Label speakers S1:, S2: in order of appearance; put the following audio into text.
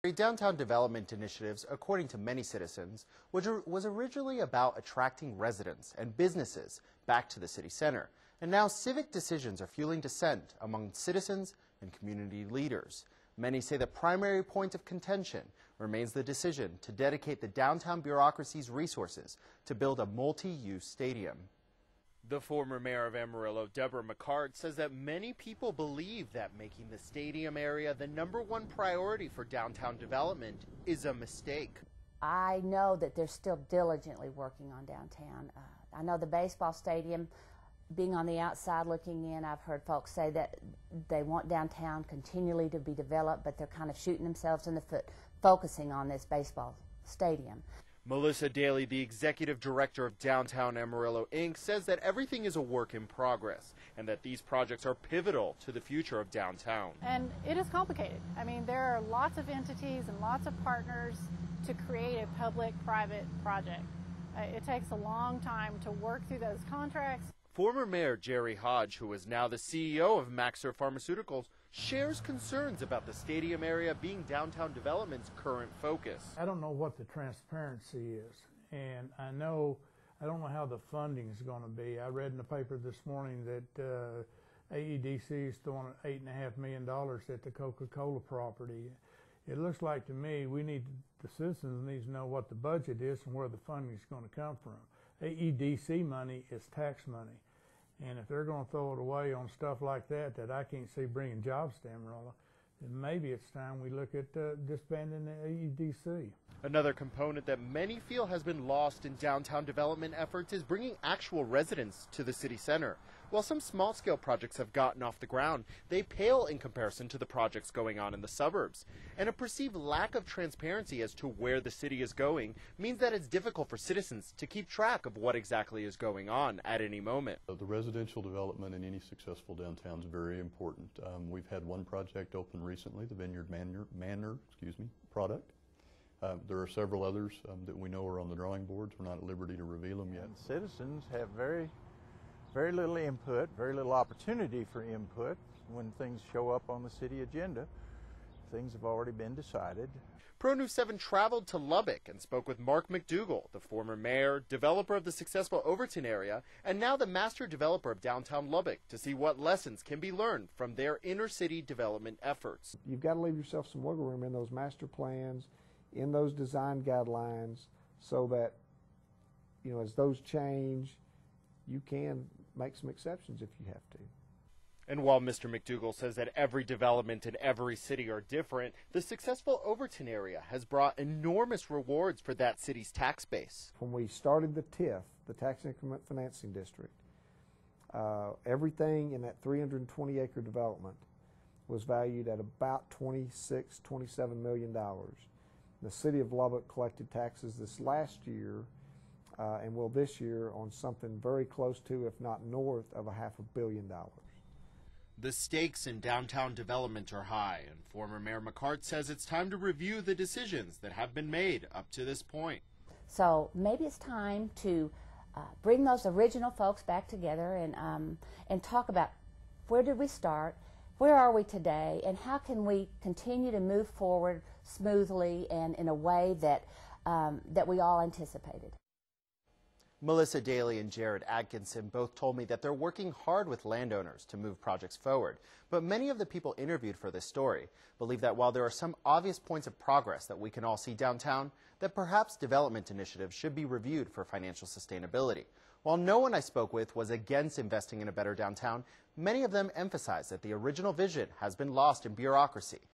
S1: Downtown development initiatives, according to many citizens, was originally about attracting residents and businesses back to the city center. And now civic decisions are fueling dissent among citizens and community leaders. Many say the primary point of contention remains the decision to dedicate the downtown bureaucracy's resources to build a multi-use stadium. The former mayor of Amarillo, Deborah McCart, says that many people believe that making the stadium area the #1 priority for downtown development is a mistake.
S2: I know that they're still diligently working on downtown. I know the baseball stadium, being on the outside looking in, I've heard folks say that they want downtown continually to be developed, but they're kind of shooting themselves in the foot, focusing on this baseball stadium.
S1: Melissa Daly, the executive director of Downtown Amarillo, Inc., says that everything is a work in progress and that these projects are pivotal to the future of downtown.
S3: And it is complicated. I mean, there are lots of entities and lots of partners to create a public-private project. It takes a long time to work through those contracts.
S1: Former Mayor Jerry Hodge, who is now the CEO of Maxer Pharmaceuticals, shares concerns about the stadium area being downtown development's current focus.
S4: I don't know what the transparency is, and I don't know how the funding is going to be. I read in the paper this morning that AEDC is throwing $8.5 million at the Coca-Cola property. It looks like to me the citizens need to know what the budget is and where the funding is going to come from. AEDC money is tax money. And if they're going to throw it away on stuff like that I can't see bringing jobs to Amarillo, then maybe it's time we look at disbanding the AEDC.
S1: Another component that many feel has been lost in downtown development efforts is bringing actual residents to the city center. While some small-scale projects have gotten off the ground, they pale in comparison to the projects going on in the suburbs. And a perceived lack of transparency as to where the city is going means that it's difficult for citizens to keep track of what exactly is going on at any moment.
S5: The residential development in any successful downtown is very important. We've had one project open recently, the Vineyard Manor product. There are several others that we know are on the drawing boards. We're not at liberty to reveal them yet.
S6: And citizens have very little input, very little opportunity for input when things show up on the city agenda. Things have already been decided.
S1: Pro News 7 traveled to Lubbock and spoke with Mark McDougall, the former mayor, developer of the successful Overton area, and now the master developer of downtown Lubbock, to see what lessons can be learned from their inner city development efforts.
S7: You've got to leave yourself some wiggle room in those master plans, in those design guidelines, so that, as those change, you can make some exceptions if you have to.
S1: And while Mr. McDougall says that every development in every city are different, the successful Overton area has brought enormous rewards for that city's tax base.
S7: When we started the TIF, the Tax Increment Financing District, everything in that 320-acre development was valued at about $27 million. The city of Lubbock collected taxes this last year and will this year on something very close to, if not north of, $500 million.
S1: The stakes in downtown development are high, and former Mayor McCart says it's time to review the decisions that have been made up to this point.
S2: So maybe it's time to bring those original folks back together and talk about where did we start, where are we today, and how can we continue to move forward smoothly and in a way that we all anticipated.
S1: Melissa Daly and Jared Atkinson both told me that they're working hard with landowners to move projects forward. But many of the people interviewed for this story believe that while there are some obvious points of progress that we can all see downtown, that perhaps development initiatives should be reviewed for financial sustainability. While no one I spoke with was against investing in a better downtown, many of them emphasized that the original vision has been lost in bureaucracy.